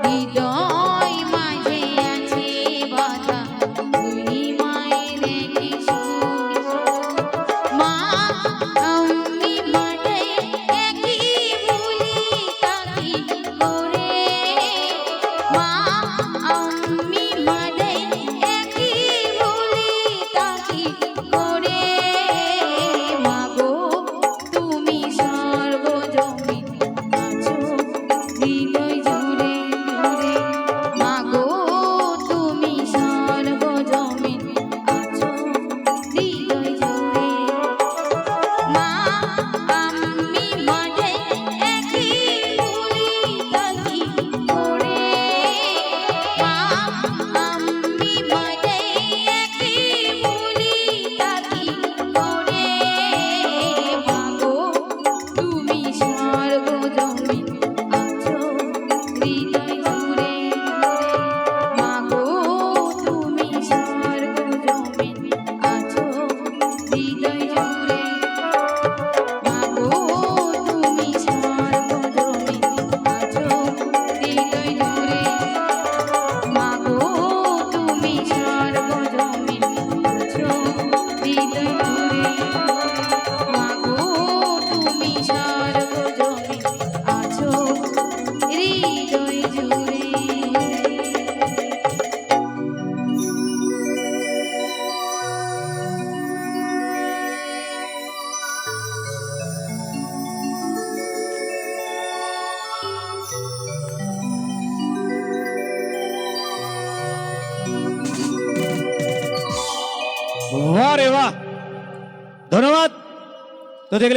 হৃদয় মাঝে আছে বাধা তুই মায়ের একটি সুর। মা আমি মাঠে একই ভুলি তাকি করে, মা আমি মাঠে একই ভুলি তাকি করে। মাগো তুমি সর্বজনীন আছো হৃদয় জুড়ে জুড়ে, মাগো তুমি সর্বজনীন আছো হৃদয় জুড়ে। মা আমি মাঝে একই ভুলি তাকি করে, মা আমি মাঝে একই ভুলি তাকি করে। মাগো তুমি সর্বজনীন আছো হৃদয় জুড়ে, মাগো তুমি সর্বজনীন আছো হৃদয় জুড়ে, মাগো তুমি সর্বজনীন আছো হৃদয় জুড়ে, মাগো তুমি সর্বজনীন আছো হৃদয় জুড়ে, মাগো তুমি সর্বজনীন আছো হৃদয় জুড়ে। वाह रे वाह, धन्यवाद। तो देख